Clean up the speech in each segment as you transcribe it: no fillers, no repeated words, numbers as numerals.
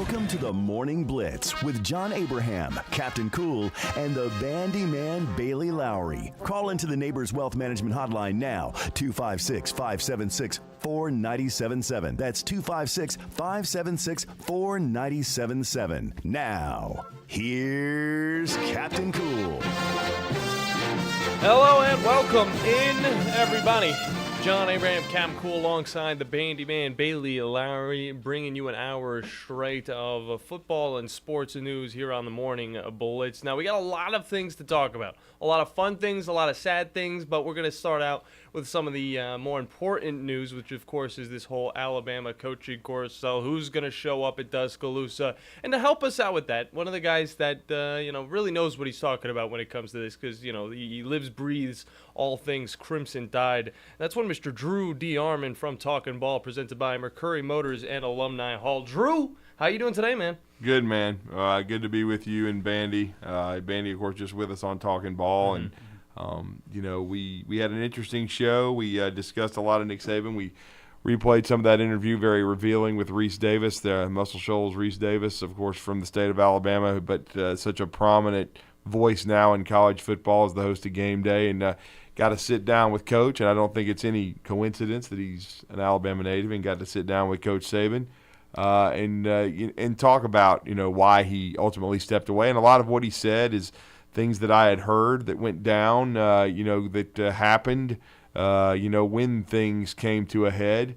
Welcome to the Morning Blitz with John Abraham, Captain Cool, and the Bandiman Bailey Lowery. Call into the Neighbors Wealth Management Hotline now, 256-576-4977. That's 256-576-4977. Now, here's Captain Cool. Hello and welcome in, everybody. John Abraham, Captain Cool, alongside the Bandiman Bailey Lowery, bringing you an hour straight of football and sports news here on the Morning Blitz. Now, we got a lot of things to talk about, a lot of fun things, a lot of sad things, but we're going to start out with some of the more important news, which, of course, is this whole Alabama coaching carousel. Who's going to show up at Tuscaloosa? And to help us out with that, one of the guys that, really knows what he's talking about when it comes to this, because, he lives, breathes all things Crimson Tide. That's one Mr. Drew D. Armon from Talkin' Ball, presented by Mercury Motors and Alumni Hall. Drew, how you doing today, man? Good, man. Good to be with you and Bandy. Bandy, of course, just with us on Talkin' Ball. And, we had an interesting show. We discussed a lot of Nick Saban. We replayed some of that interview, very revealing, with Reese Davis, the Muscle Shoals Reese Davis, of course, from the state of Alabama, but such a prominent voice now in college football as the host of Game Day. And got to sit down with Coach, and I don't think it's any coincidence that he's an Alabama native, and got to sit down with Coach Saban and talk about, why he ultimately stepped away. And a lot of what he said is things that I had heard that went down, that happened, when things came to a head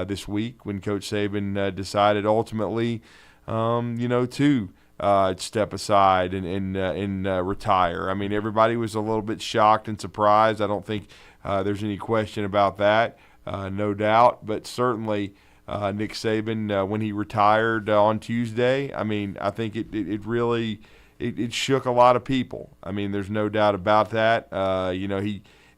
this week when Coach Saban decided ultimately, to step aside and retire. I mean, everybody was a little bit shocked and surprised. I don't think there's any question about that, no doubt. But certainly Nick Saban, when he retired on Tuesday, I mean, I think it really shook a lot of people. I mean, there's no doubt about that.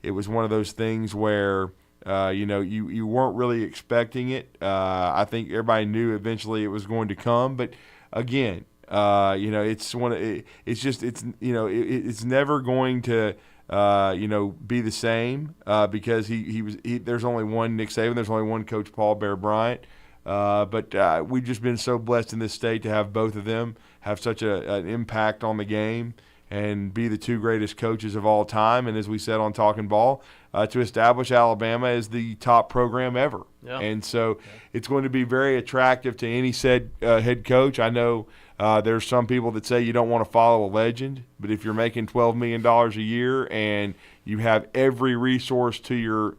It was one of those things where you weren't really expecting it. I think everybody knew eventually it was going to come, but again, it's never going to be the same because there's only one Nick Saban, there's only one Coach Paul Bear Bryant, but we've just been so blessed in this state to have both of them have such an impact on the game and be the two greatest coaches of all time, and as we said on Talkin' Ball, to establish Alabama as the top program ever. Yeah. And so it's going to be very attractive to any said head coach. I know there's some people that say you don't want to follow a legend, but if you're making $12 million a year and you have every resource to your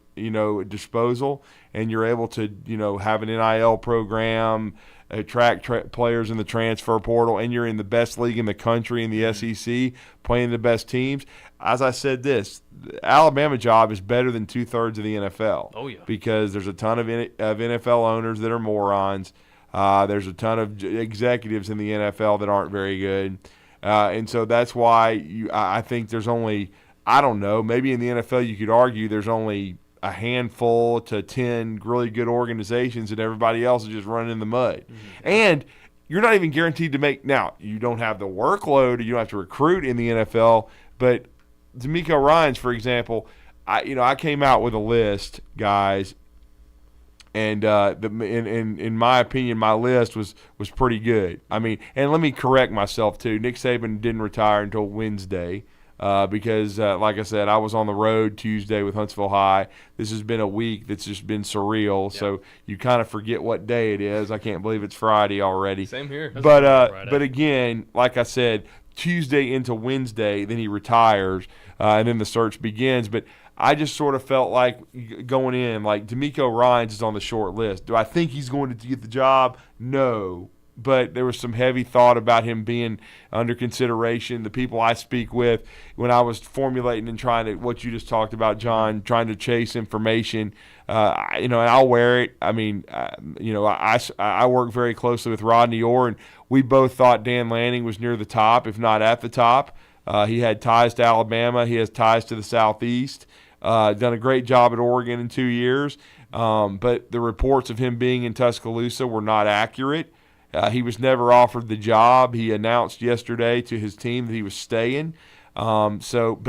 disposal, and you're able to have an NIL program, attract players in the transfer portal, and you're in the best league in the country in the SEC, playing the best teams. As I said, the Alabama job is better than 2/3 of the NFL. Oh, yeah. Because there's a ton of NFL owners that are morons. There's a ton of executives in the NFL that aren't very good. And so that's why I think there's only, I don't know, maybe in the NFL you could argue there's only a handful to 10 really good organizations, and everybody else is just running in the mud. Mm-hmm. And you're not even guaranteed to make – now, you don't have the workload, or you don't have to recruit in the NFL, but D'Amico Ryans, for example, I came out with a list, guys, and in my opinion, my list was pretty good. I mean, and let me correct myself too. Nick Saban didn't retire until Wednesday because, like I said, I was on the road Tuesday with Huntsville High. This has been a week that's just been surreal. Yep. So you kind of forget what day it is. I can't believe it's Friday already. Same here. But again, like I said, Tuesday into Wednesday, then he retires, and then the search begins. But I just sort of felt like going in, like D'Amico Ryans is on the short list. Do I think he's going to get the job? No. But there was some heavy thought about him being under consideration. The people I speak with, when I was formulating and trying to, what you just talked about, John, trying to chase information, and I'll wear it. I mean, I work very closely with Rodney Orr, and we both thought Dan Lanning was near the top, if not at the top. He had ties to Alabama. He has ties to the Southeast. Done a great job at Oregon in 2 years. But the reports of him being in Tuscaloosa were not accurate. He was never offered the job. He announced yesterday to his team that he was staying. So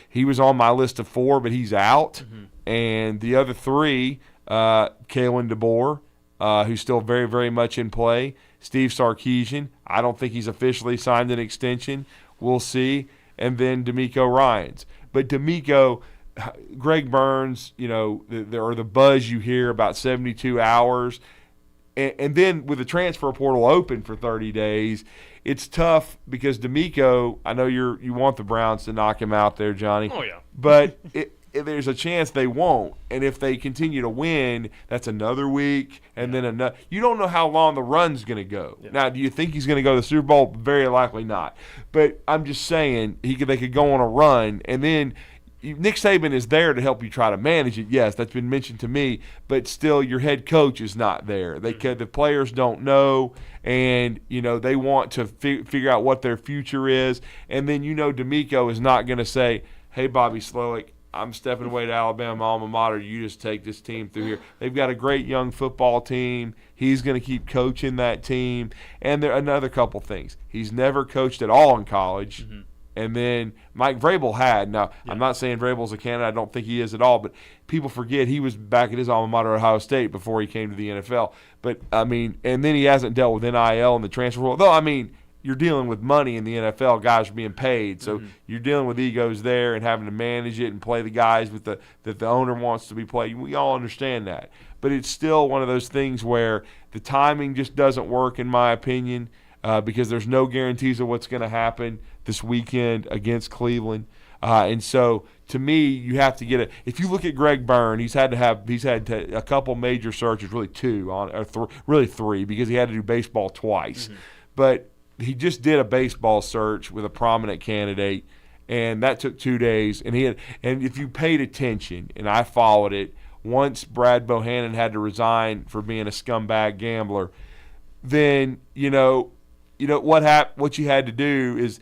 he was on my list of 4, but he's out. Mm-hmm. And the other 3, Kalen DeBoer, who's still very, very much in play, Steve Sarkisian. I don't think he's officially signed an extension. We'll see. And then D'Amico Ryans. But D'Amico, Greg Burns, the buzz you hear about 72 hours. And then with the transfer portal open for 30 days, it's tough because D'Amico, I know you want the Browns to knock him out there, Johnny. Oh, yeah. But there's a chance they won't. And if they continue to win, that's another week and then another. You don't know how long the run's going to go. Yeah. Now, do you think he's going to go to the Super Bowl? Very likely not. But I'm just saying they could go on a run, and then Nick Saban is there to help you try to manage it. Yes, that's been mentioned to me, but still your head coach is not there. The players don't know, and they want to figure out what their future is. And then D'Amico is not going to say, "Hey, Bobby Slowick, I'm stepping away to Alabama, my alma mater. You just take this team through here." They've got a great young football team. He's going to keep coaching that team. And there another couple things. He's never coached at all in college. Mm-hmm. And then Mike Vrabel had. Now, I'm not saying Vrabel's a candidate. I don't think he is at all. But people forget he was back at his alma mater, Ohio State, before he came to the NFL. But, and then he hasn't dealt with NIL and the transfer rule. Though, you're dealing with money in the NFL. Guys are being paid. So you're dealing with egos there and having to manage it and play the guys that the owner wants to be played. We all understand that. But it's still one of those things where the timing just doesn't work, in my opinion, because there's no guarantees of what's going to happen this weekend against Cleveland. And so, to me, you have to get it. If you look at Greg Byrne, he's had a couple major searches, really three, because he had to do baseball twice. Mm-hmm. But he just did a baseball search with a prominent candidate, and that took 2 days. And if you paid attention, and I followed it, once Brad Bohannon had to resign for being a scumbag gambler, then what you had to do is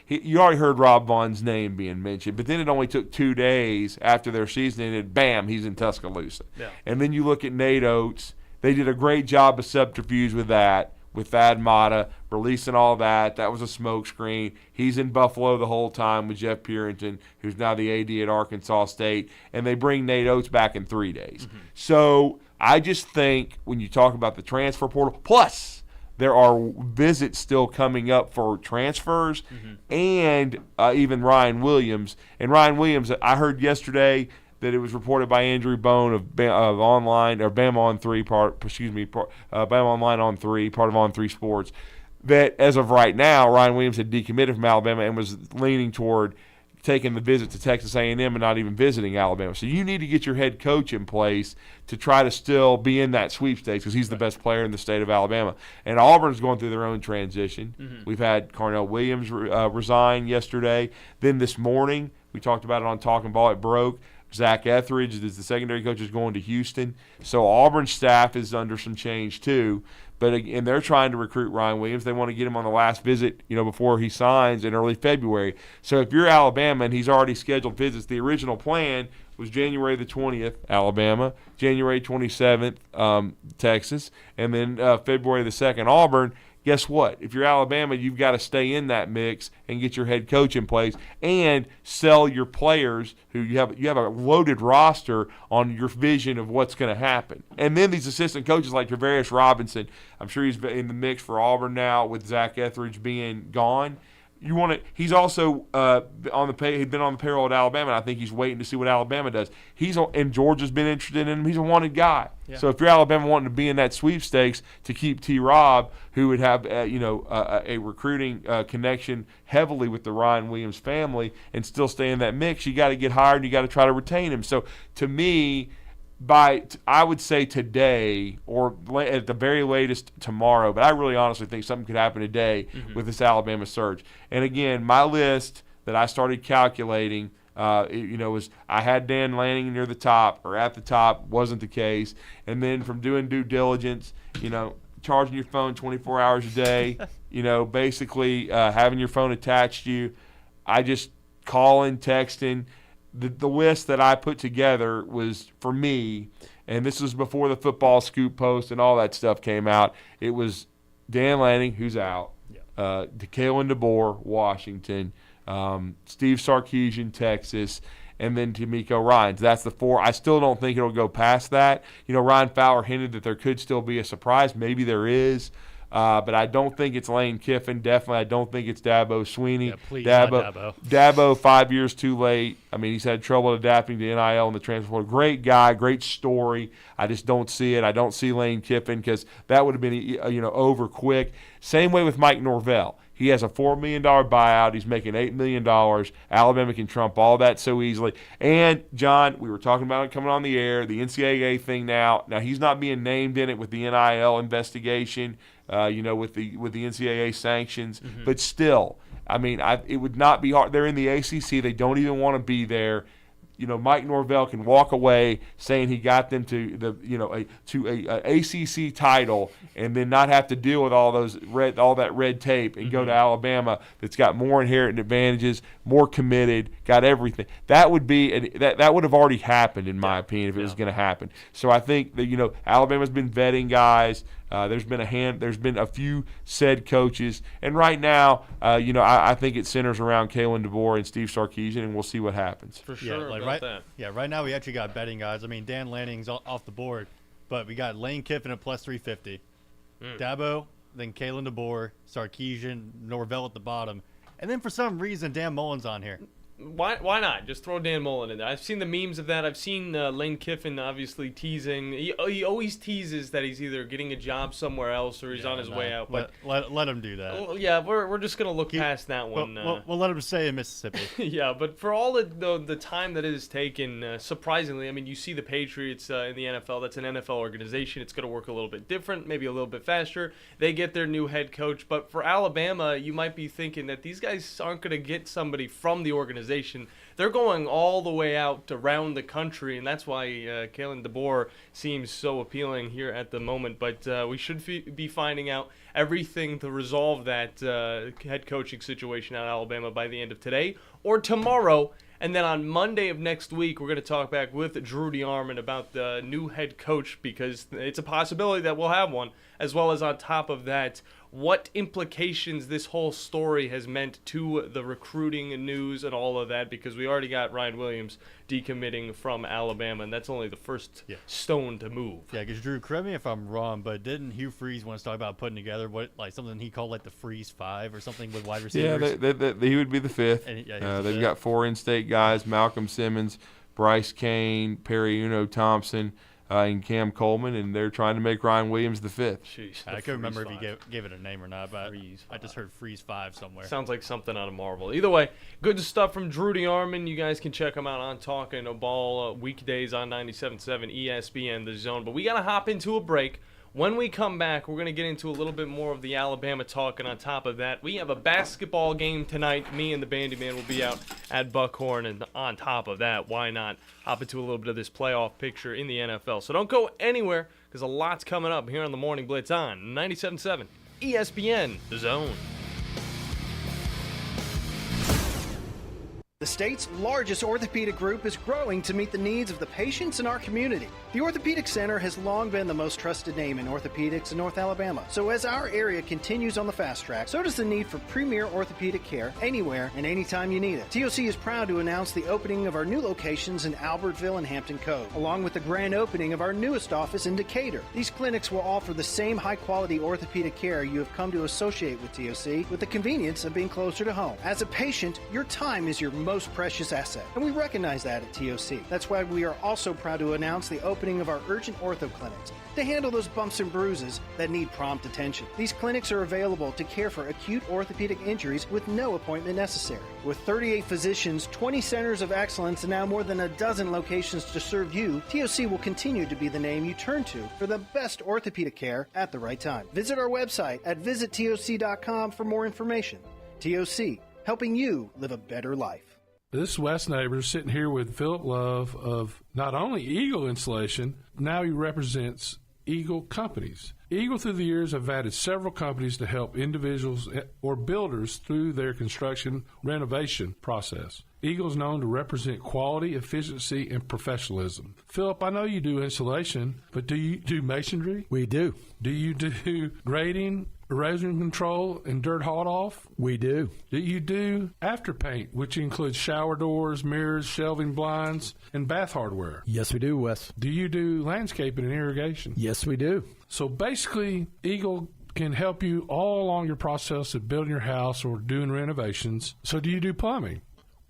you already heard Rob Vaughn's name being mentioned, but then it only took 2 days after their season ended. Bam, he's in Tuscaloosa. Yeah. And then you look at Nate Oates. They did a great job of subterfuge with that, with Thad Matta releasing all that. That was a smokescreen. He's in Buffalo the whole time with Jeff Purinton, who's now the AD at Arkansas State, and they bring Nate Oates back in 3 days. Mm-hmm. So I just think when you talk about the transfer portal, plus there are visits still coming up for transfers, and even Ryan Williams. And Ryan Williams, I heard yesterday that it was reported by Andrew Bone of Online, or Bama on 3, Bama Online on 3, part of On 3 Sports, that as of right now, Ryan Williams had decommitted from Alabama and was leaning toward taking the visit to Texas A&M and not even visiting Alabama. So you need to get your head coach in place to try to still be in that sweepstakes, because he's the best player in the state of Alabama. And Auburn's going through their own transition. Mm-hmm. We've had Carnell Williams resign yesterday. Then this morning, we talked about it on Talking Ball, it broke. Zach Etheridge, the secondary coach, is going to Houston. So Auburn's staff is under some change too. And they're trying to recruit Ryan Williams. They want to get him on the last visit, before he signs in early February. So if you're Alabama and he's already scheduled visits, the original plan was January the 20th, Alabama, January 27th, Texas, and then February the 2nd, Auburn. Guess what? If you're Alabama, you've got to stay in that mix and get your head coach in place and sell your players who you have a loaded roster on your vision of what's going to happen. And then these assistant coaches like Travarius Robinson, I'm sure he's in the mix for Auburn now with Zach Etheridge being gone. He's also he'd been on the payroll at Alabama, and I think he's waiting to see what Alabama does. And Georgia's been interested in him. He's a wanted guy. Yeah. So if you're Alabama wanting to be in that sweepstakes to keep T-Rob, who would have a recruiting connection heavily with the Ryan Williams family, and still stay in that mix, you got to get hired and you got to try to retain him. So to me, I would say today, or at the very latest tomorrow, but I really honestly think something could happen today with this Alabama surge. And again, my list that I started calculating, was I had Dan Lanning near the top or at the top, wasn't the case. And then from doing due diligence, charging your phone 24 hours a day, basically having your phone attached to you, I just calling, texting. The list that I put together was, for me, and this was before the Football Scoop post and all that stuff came out, it was Dan Lanning, who's out, Kalen DeBoer, Washington, Steve Sarkisian, Texas, and then D'Amico Ryans. That's the 4. I still don't think it'll go past that. Ryan Fowler hinted that there could still be a surprise. Maybe there is. But I don't think it's Lane Kiffin. Definitely, I don't think it's Dabo Sweeney. Yeah, please, not Dabo. Dabo, 5 years too late. I mean, he's had trouble adapting to NIL and the transfer portal. Great guy, great story. I just don't see it. I don't see Lane Kiffin because that would have been over quick. Same way with Mike Norvell. He has a $4 million buyout. He's making $8 million. Alabama can trump all that so easily. And, John, we were talking about it coming on the air, the NCAA thing now. Now, he's not being named in it with the NIL investigation, with the NCAA sanctions. Mm-hmm. But still, I mean, it would not be hard. They're in the ACC. They don't even want to be there. Mike Norvell can walk away saying he got them to a ACC title and then not have to deal with all that red tape and go to Alabama that's got more inherent advantages, more committed, got everything. That would be that would have already happened in my opinion if it was going to happen. So I think that Alabama's been vetting guys. There's been a few said coaches, and right now, I think it centers around Kalen DeBoer and Steve Sarkisian, and we'll see what happens. For sure, right now we actually got betting guys. I mean, Dan Lanning's off the board, but we got Lane Kiffin at plus 350, Dabo, then Kalen DeBoer, Sarkisian, Norvell at the bottom, and then for some reason Dan Mullen's on here. Why not? Just throw Dan Mullen in there. I've seen the memes of that. I've seen Lane Kiffin obviously teasing. He always teases that he's either getting a job somewhere else or he's on his way out. But let him do that. Well, yeah, we're just gonna look past that one. We'll let him stay in Mississippi. Yeah, but for all the time that it has taken, surprisingly, I mean, you see the Patriots in the NFL. That's an NFL organization. It's gonna work a little bit different, maybe a little bit faster. They get their new head coach, but for Alabama, you might be thinking that these guys aren't gonna get somebody from the organization. They're going all the way out around the country, and that's why Kalen DeBoer seems so appealing here at the moment. But we should be finding out everything to resolve that head coaching situation at Alabama by the end of today or tomorrow. And then on Monday of next week, we're going to talk back with Drew DeArmond about the new head coach because it's a possibility that we'll have one, as well as on top of that, what implications this whole story has meant to the recruiting news and all of that, because we already got Ryan Williams decommitting from Alabama, and that's only the first stone to move. Yeah, because Drew, correct me if I'm wrong, but didn't Hugh Freeze want to talk about putting together something he called the Freeze Five or something with wide receivers? Yeah, he would be the fifth. And they've got 4 in-state guys: Malcolm Simmons, Bryce Kane, Perry Uno Thompson, and Cam Coleman, and they're trying to make Ryan Williams the fifth. Jeez, I couldn't remember if he gave it a name or not, but I just heard Freeze 5 somewhere. Sounds like something out of Marvel. Either way, good stuff from Drew DeArmond. You guys can check him out on Talking a Ball weekdays on 97.7 ESPN, The Zone. But we got to hop into a break. When we come back, we're going to get into a little bit more of the Alabama talk, and on top of that, we have a basketball game tonight. Me and the Bandiman will be out at Buckhorn, and on top of that, why not hop into a little bit of this playoff picture in the NFL. So don't go anywhere, because a lot's coming up here on the Morning Blitz on 97.7 ESPN, The Zone. The state's largest orthopedic group is growing to meet the needs of the patients in our community. The Orthopedic Center has long been the most trusted name in orthopedics in North Alabama. So as our area continues on the fast track, so does the need for premier orthopedic care anywhere and anytime you need it. TOC is proud to announce the opening of our new locations in Albertville and Hampton Cove, along with the grand opening of our newest office in Decatur. These clinics will offer the same high-quality orthopedic care you have come to associate with TOC, with the convenience of being closer to home. As a patient, your time is your most precious asset, and we recognize that at TOC. That's why we are also proud to announce the opening of our urgent ortho clinics to handle those bumps and bruises that need prompt attention. These clinics are available to care for acute orthopedic injuries with no appointment necessary. With 38 physicians, 20 centers of excellence, and now more than a dozen locations to serve you, TOC will continue to be the name you turn to for the best orthopedic care at the right time. Visit our website at visittoc.com for more information. TOC, helping you live a better life. This is Wes Neighbors sitting here with Philip Love of not only Eagle Insulation, now he represents Eagle Companies. Eagle through the years have added several companies to help individuals or builders through their construction renovation process. Eagle is known to represent quality, efficiency, and professionalism. Philip, I know you do insulation, but do you do masonry? We do. Do you do grading, erosion control, and dirt hauled off? We do. Do you do after paint, which includes shower doors, mirrors, shelving blinds, and bath hardware? Yes, we do, Wes. Do you do landscaping and irrigation? Yes, we do. So basically, Eagle can help you all along your process of building your house or doing renovations. So do you do plumbing?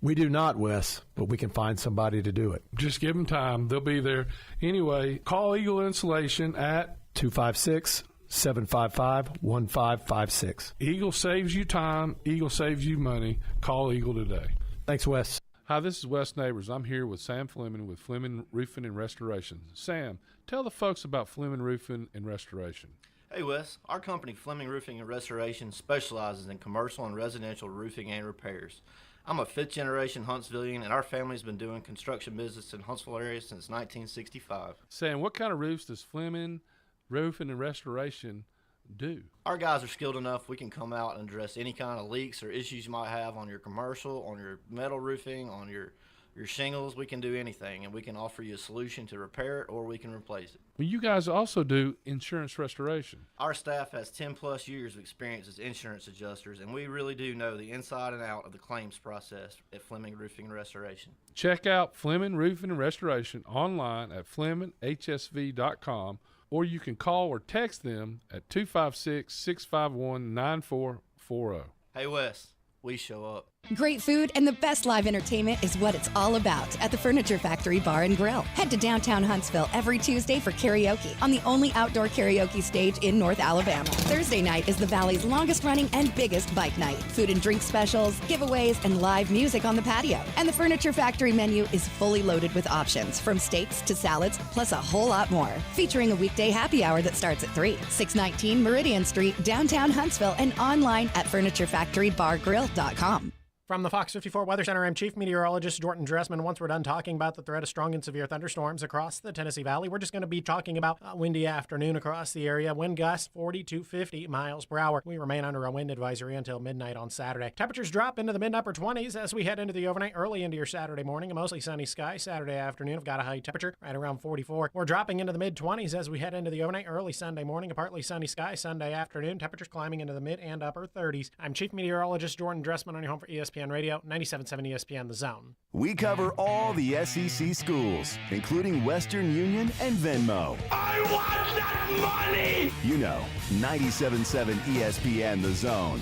We do not, Wes, but we can find somebody to do it. Just give them time. They'll be there. Anyway, call Eagle Insulation at 256-755-1556. Eagle saves you time. Eagle saves you money. Call Eagle today. Thanks, Wes. Hi, this is Wes Neighbors. I'm here with Sam Fleming with Fleming Roofing and Restoration. Sam, tell the folks about Fleming Roofing and Restoration. Hey Wes, our company Fleming Roofing and Restoration specializes in commercial and residential roofing and repairs. I'm a fifth generation Huntsvillian, and our family's been doing construction business in Huntsville area since 1965. Sam, what kind of roofs does Fleming Roofing and Restoration do? Our guys are skilled enough we can come out and address any kind of leaks or issues you might have on your commercial, on your metal roofing, on your shingles. We can do anything, and we can offer you a solution to repair it or we can replace it. Well, you guys also do insurance restoration. Our staff has 10 plus years of experience as insurance adjusters, and we really do know the inside and out of the claims process at Fleming Roofing and Restoration. Check out Fleming Roofing and Restoration online at FlemingHSV.com, or you can call or text them at 256-651-9440. Hey Wes, we show up. Great food and the best live entertainment is what it's all about at the Furniture Factory Bar and Grill. Head to downtown Huntsville every Tuesday for karaoke on the only outdoor karaoke stage in North Alabama. Thursday night is the Valley's longest running and biggest bike night. Food and drink specials, giveaways, and live music on the patio. And the Furniture Factory menu is fully loaded with options from steaks to salads, plus a whole lot more. Featuring a weekday happy hour that starts at 3. 619 Meridian Street, downtown Huntsville, and online at FurnitureFactoryBarGrill.com. From the Fox 54 Weather Center, I'm Chief Meteorologist Jordan Dressman. Once we're done talking about the threat of strong and severe thunderstorms across the Tennessee Valley, we're just going to be talking about a windy afternoon across the area. Wind gusts 40 to 50 miles per hour. We remain under a wind advisory until midnight on Saturday. Temperatures drop into the mid-upper 20s as we head into the overnight, early into your Saturday morning. A mostly sunny sky. Saturday afternoon, I've got a high temperature right around 44. We're dropping into the mid-20s as we head into the overnight, early Sunday morning. A partly sunny sky. Sunday afternoon, temperatures climbing into the mid and upper 30s. I'm Chief Meteorologist Jordan Dressman on your home for ESPN Radio, 97.7 ESPN The Zone. We cover all the SEC schools, including Western Union and Venmo. I want that money! You know, 97.7 ESPN The Zone.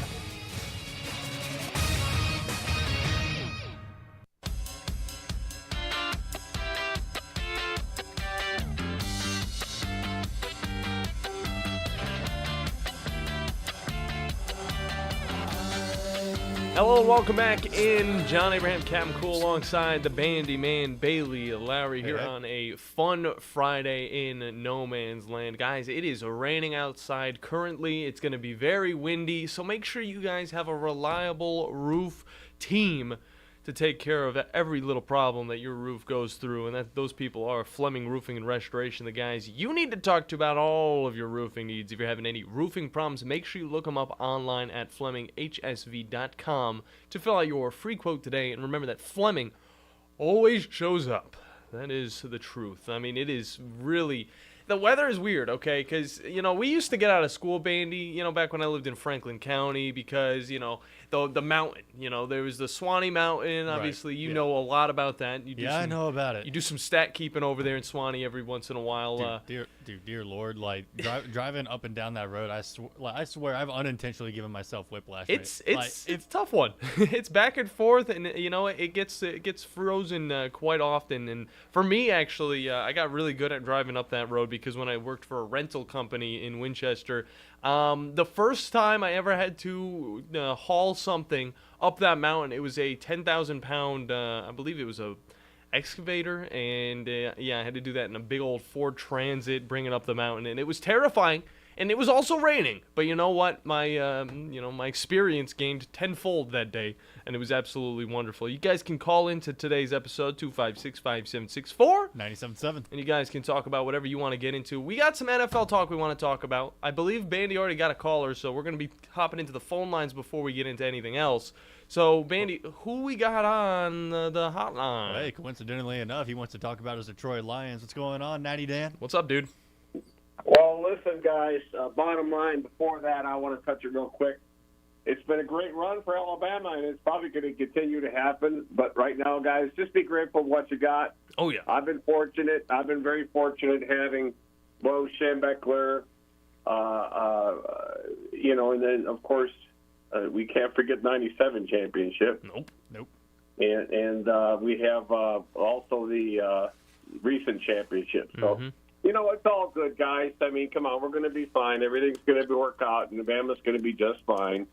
Hello and welcome back in. John Abraham, Captain Cool, alongside the Bandiman, Bailey Lowery, here on a fun Friday in no man's land. Guys, it is raining outside currently. It's going to be very windy, so make sure you guys have a reliable roof team to take care of every little problem that your roof goes through, and that those people are Fleming Roofing and Restoration, the guys you need to talk to about all of your roofing needs. If you're having any roofing problems, make sure you look them up online at FlemingHSV.com to fill out your free quote today. And remember that Fleming always shows up. That is the truth. I mean, it is really... The weather is weird, okay, because, you know, we used to get out of school, Bandy, you know, back when I lived in Franklin County because, you know, the mountain, you know, there was the Swanee Mountain, obviously, you know a lot about that. I know about it. You do some stat keeping over there in Swanee every once in a while. Dear Lord, like, driving up and down that road, I swear I've unintentionally given myself whiplash. It's a tough one. It's back and forth, and, you know, it gets frozen quite often. And for me, actually, I got really good at driving up that road because when I worked for a rental company in Winchester, the first time I ever had to haul something up that mountain, it was a 10,000-pound, I believe it was a excavator, and I had to do that in a big old Ford Transit, bring it up the mountain, and it was terrifying. And it was also raining, but you know what? My my experience gained tenfold that day, and it was absolutely wonderful. You guys can call into today's episode 256-5764 97.7, and you guys can talk about whatever you want to get into. We got some NFL talk we want to talk about. I believe Bandy already got a caller, so we're going to be hopping into the phone lines before we get into anything else. So, Bandy, who we got on the hotline? Hey, coincidentally enough, he wants to talk about his Detroit Lions. What's going on, Natty Dan? What's up, dude? Well, listen, guys, bottom line, before that, I want to touch it real quick. It's been a great run for Alabama, and it's probably going to continue to happen. But right now, guys, just be grateful for what you got. Oh, yeah. I've been fortunate. I've been very fortunate having Bo Schembechler, And then, of course, we can't forget 97 championship. Nope. And we have also the recent championship. So, it's all good, guys. I mean, come on, we're going to be fine. Everything's going to work out, and Alabama's going to be just fine.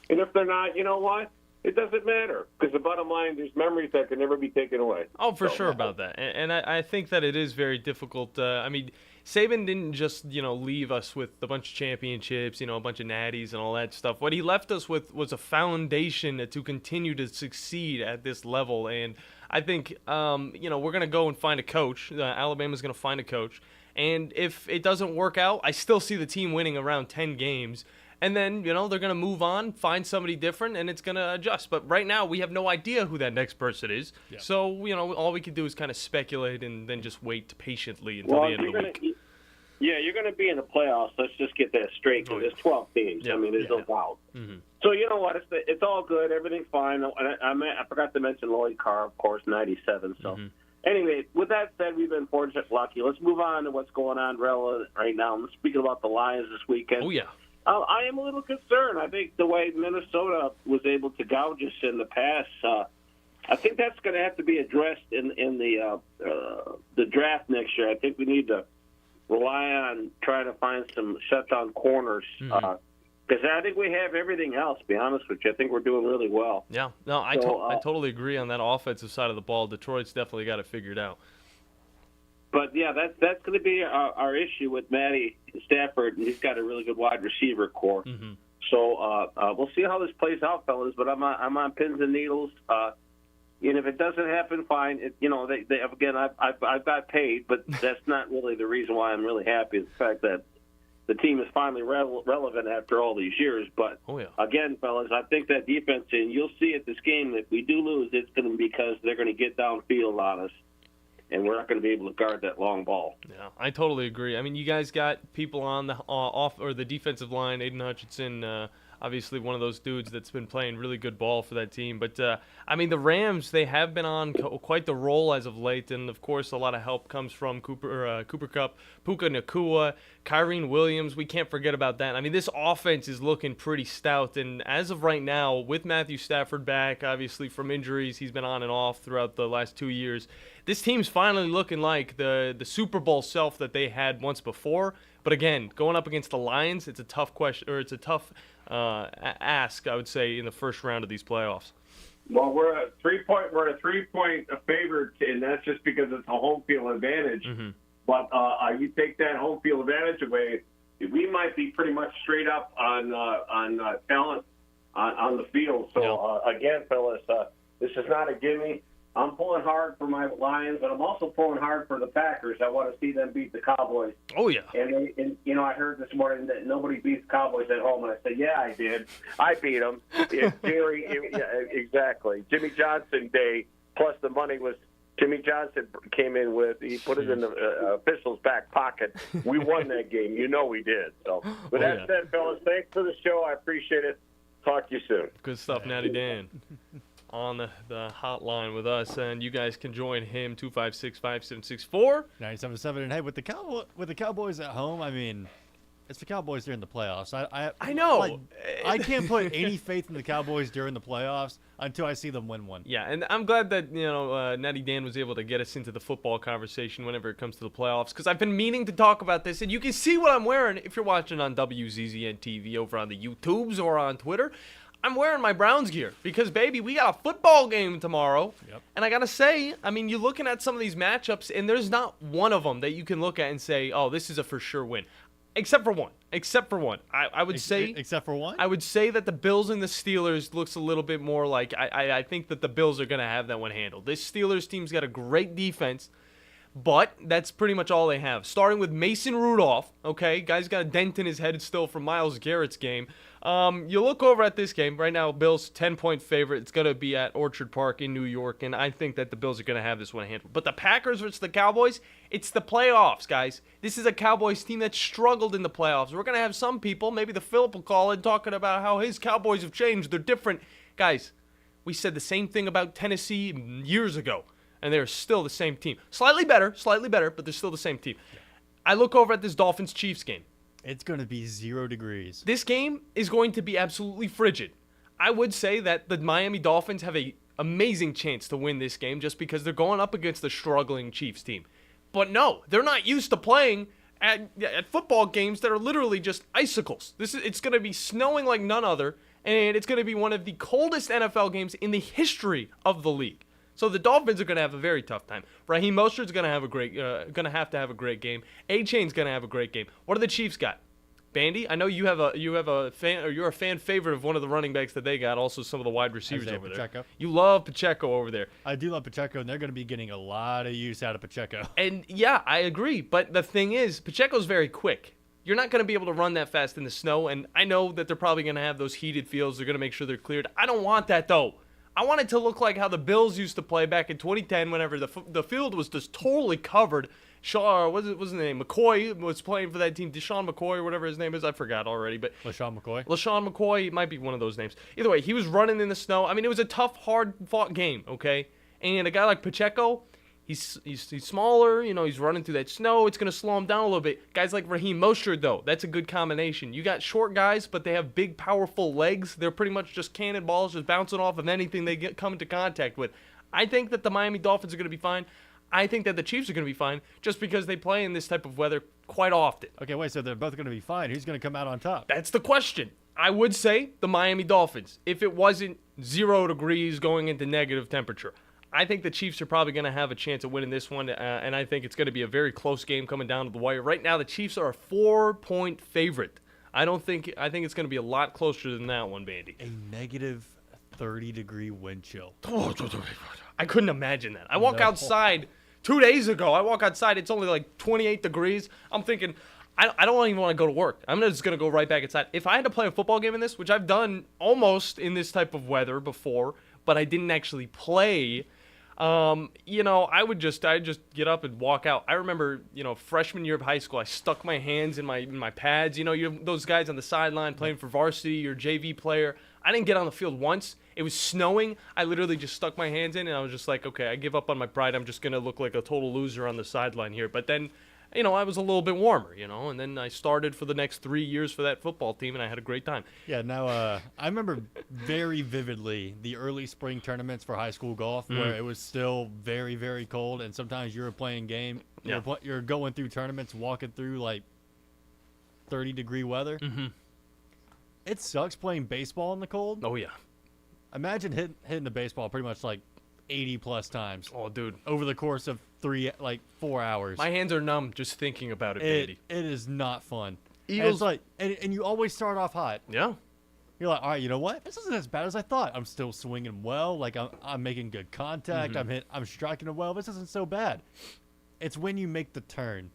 And if they're not, you know what? It doesn't matter, because the bottom line, there's memories that can never be taken away. Oh, for sure about that. And I think that it is very difficult. Saban didn't just, leave us with a bunch of championships, a bunch of natties and all that stuff. What he left us with was a foundation to continue to succeed at this level. And I think, we're going to go and find a coach. Alabama's going to find a coach. And if it doesn't work out, I still see the team winning around 10 games. And then, they're going to move on, find somebody different, and it's going to adjust. But right now, we have no idea who that next person is. Yeah. So, all we can do is kind of speculate and then just wait patiently until the end of the week. You're going to be in the playoffs. Let's just get that straight, because there's 12 teams. Yeah. I mean, there's no doubt. So, you know what? It's all good. Everything's fine. I forgot to mention Lloyd Carr, of course, 97. So, anyway, with that said, we've been fortunate, lucky. Let's move on to what's going on right now. I'm speaking about the Lions this weekend. Oh, yeah. I am a little concerned. I think the way Minnesota was able to gouge us in the past, I think that's going to have to be addressed in the draft next year. I think we need to rely on trying to find some shutdown corners because I think we have everything else, to be honest with you. I think we're doing really well. Yeah. No, I totally agree on that offensive side of the ball. Detroit's definitely got it figured out. But, yeah, that's going to be our issue with Matty Stafford, and he's got a really good wide receiver core. So we'll see how this plays out, fellas, but I'm on pins and needles. And if it doesn't happen, fine. Again, I've got paid, but that's not really the reason why I'm really happy. Is the fact that the team is finally relevant after all these years. But, again, fellas, I think that defense, and you'll see at this game, if we do lose, it's going to be because they're going to get downfield on us. And we're not going to be able to guard that long ball. Yeah, I totally agree. I mean, you guys got people on the the defensive line. Aiden Hutchinson, obviously one of those dudes that's been playing really good ball for that team. But, the Rams, they have been on quite the roll as of late. And, of course, a lot of help comes from Cooper Kupp, Puka Nacua, Kyrene Williams. We can't forget about that. I mean, this offense is looking pretty stout. And as of right now, with Matthew Stafford back, obviously from injuries, he's been on and off throughout the last 2 years. This team's finally looking like the Super Bowl self that they had once before. But again, going up against the Lions, it's a tough question, or it's a tough ask, I would say, in the first round of these playoffs. Well, we're a 3-point favorite, and that's just because it's a home field advantage. But you take that home field advantage away, we might be pretty much straight up on talent on the field. So again, fellas, this is not a gimme. I'm pulling hard for my Lions, but I'm also pulling hard for the Packers. I want to see them beat the Cowboys. Oh, yeah. And I heard this morning that nobody beats Cowboys at home, and I said, yeah, I did. I beat them. Exactly. Jimmy Johnson Day, plus the money was Jimmy Johnson came in with. He put it in the official's back pocket. We won that game. We did. So, with that said, fellas, thanks for the show. I appreciate it. Talk to you soon. Good stuff, Natty Dan. On the hotline with us, and you guys can join him 256-5764 977. And hey, with the Cowboys at home, I mean, it's the Cowboys during the playoffs. I know. Like, I can't put any faith in the Cowboys during the playoffs until I see them win one. Yeah, and I'm glad that Natty Dan was able to get us into the football conversation whenever it comes to the playoffs, because I've been meaning to talk about this, and you can see what I'm wearing if you're watching on WZZN TV over on the YouTubes or on Twitter. I'm wearing my Browns gear because, baby, we got a football game tomorrow. Yep. And I got to say, I mean, you're looking at some of these matchups, and there's not one of them that you can look at and say, oh, this is a for sure win. Except for one. I would say. Except for one? I would say that the Bills and the Steelers looks a little bit more like I think that the Bills are going to have that one handled. This Steelers team's got a great defense, but that's pretty much all they have. Starting with Mason Rudolph, okay? Guy's got a dent in his head still from Myles Garrett's game. You look over at this game. Right now, Bills 10-point favorite. It's going to be at Orchard Park in New York, and I think that the Bills are going to have this one handled. But the Packers versus the Cowboys, it's the playoffs, guys. This is a Cowboys team that struggled in the playoffs. We're going to have some people, maybe the Philip will call in, talking about how his Cowboys have changed. They're different. Guys, we said the same thing about Tennessee years ago, and they're still the same team. Slightly better, but they're still the same team. I look over at this Dolphins-Chiefs game. It's going to be 0 degrees. This game is going to be absolutely frigid. I would say that the Miami Dolphins have a amazing chance to win this game just because they're going up against the struggling Chiefs team. But no, they're not used to playing at football games that are literally just icicles. It's going to be snowing like none other, and it's going to be one of the coldest NFL games in the history of the league. So the Dolphins are going to have a very tough time. Raheem Mostert's going to have to have a great game. A-Chain's going to have a great game. What do the Chiefs got? Bandy, I know you're a fan favorite of one of the running backs that they got. Also, some of the wide receivers Isaiah over Pacheco. there. You love Pacheco over there. I do love Pacheco, and they're going to be getting a lot of use out of Pacheco. And yeah, I agree. But the thing is, Pacheco's very quick. You're not going to be able to run that fast in the snow. And I know that they're probably going to have those heated fields. They're going to make sure they're cleared. I don't want that though. I want it to look like how the Bills used to play back in 2010, whenever the field was just totally covered. What's his name? McCoy was playing for that team. Deshaun McCoy or whatever his name is. I forgot already. But LaShawn McCoy? LaShawn McCoy might be one of those names. Either way, he was running in the snow. I mean, it was a tough, hard-fought game, okay? And a guy like Pacheco, he's smaller. You know, he's running through that snow. It's going to slow him down a little bit. Guys like Raheem Mostert, though, that's a good combination. You got short guys, but they have big, powerful legs. They're pretty much just cannonballs, just bouncing off of anything they come into contact with. I think that the Miami Dolphins are going to be fine. I think that the Chiefs are going to be fine just because they play in this type of weather quite often. Okay, wait, so they're both going to be fine. Who's going to come out on top? That's the question. I would say the Miami Dolphins, if it wasn't 0 degrees going into negative temperature. I think the Chiefs are probably going to have a chance of winning this one, and I think it's going to be a very close game coming down to the wire. Right now, the Chiefs are a 4-point favorite. I think it's going to be a lot closer than that one, Bandy. A negative 30-degree wind chill. I couldn't imagine that. I walk outside 2 days ago. It's only like 28 degrees. I'm thinking, I don't even want to go to work. I'm just going to go right back inside. If I had to play a football game in this, which I've done almost in this type of weather before, but I didn't actually play, I'd just get up and walk out. I remember, freshman year of high school, I stuck my hands in my pads. You have those guys on the sideline playing for varsity or JV player. I didn't get on the field once. It was snowing. I literally just stuck my hands in, and I was just like, okay, I give up on my pride. I'm just going to look like a total loser on the sideline here. But then, I was a little bit warmer, and then I started for the next 3 years for that football team, and I had a great time. Yeah, now I remember very vividly the early spring tournaments for high school golf where it was still very, very cold, and sometimes you were playing game. Yeah. You're going through tournaments, walking through, like, 30-degree weather. Mm-hmm. It sucks playing baseball in the cold. Oh, yeah. Imagine hitting the baseball pretty much like 80-plus times. Oh, dude. Over the course of 4 hours. My hands are numb just thinking about it, Bandy. It is not fun. Eagles, and you always start off hot. Yeah. You're like, all right, you know what? This isn't as bad as I thought. I'm still swinging well. Like, I'm making good contact. I'm striking it well. This isn't so bad. It's when you make the turn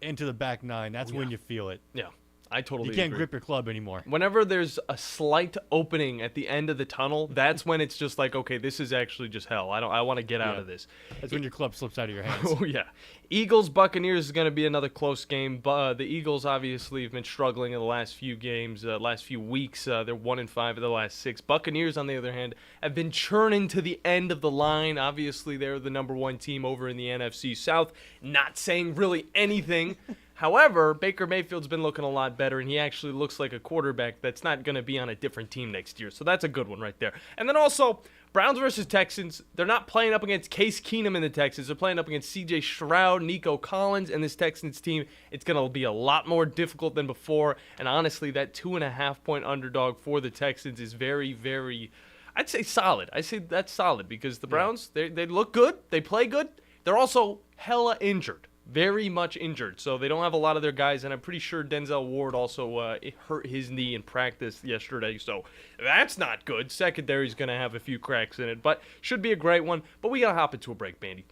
into the back nine. That's when you feel it. Yeah. I totally You can't agree. grip your club anymore. Whenever there's a slight opening at the end of the tunnel, that's when it's just like, okay, this is actually just hell. I want to get out of this. That's when your club slips out of your hands. Oh, yeah. Eagles-Buccaneers is going to be another close game. The Eagles obviously have been struggling in the last few games, last few weeks. They're 1-5 of the last 6. Buccaneers, on the other hand, have been churning to the end of the line. Obviously, they're the number 1 team over in the NFC South. Not saying really anything. However, Baker Mayfield's been looking a lot better, and he actually looks like a quarterback that's not going to be on a different team next year. So that's a good one right there. And then also, Browns versus Texans. They're not playing up against Case Keenum in the Texans. They're playing up against C.J. Stroud, Nico Collins, and this Texans team. It's going to be a lot more difficult than before. And honestly, that 2.5-point underdog for the Texans is very, very, I'd say solid. I say that's solid because the Browns, they look good. They play good. They're also hella injured. Very much injured, so they don't have a lot of their guys, and I'm pretty sure Denzel Ward also hurt his knee in practice yesterday, so that's not good. Secondary's going to have a few cracks in it, but should be a great one. But we got to hop into a break, Bandy,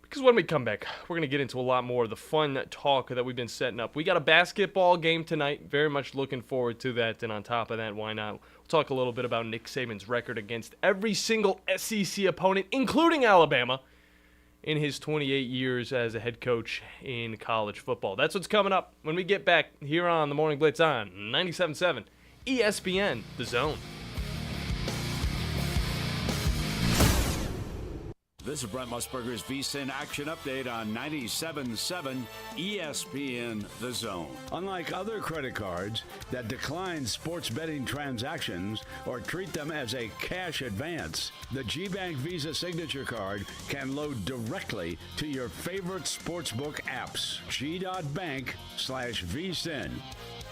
because when we come back, we're going to get into a lot more of the fun talk that we've been setting up. We got a basketball game tonight. Very much looking forward to that, and on top of that, why not? We'll talk a little bit about Nick Saban's record against every single SEC opponent, including Alabama, in his 28 years as a head coach in college football. That's what's coming up when we get back here on the Morning Blitz on 97.7 ESPN, The Zone. This is Brent Musburger's VSiN Action Update on 97.7 ESPN The Zone. Unlike other credit cards that decline sports betting transactions or treat them as a cash advance, the G-Bank Visa Signature Card can load directly to your favorite sportsbook apps. G.bank/VSiN.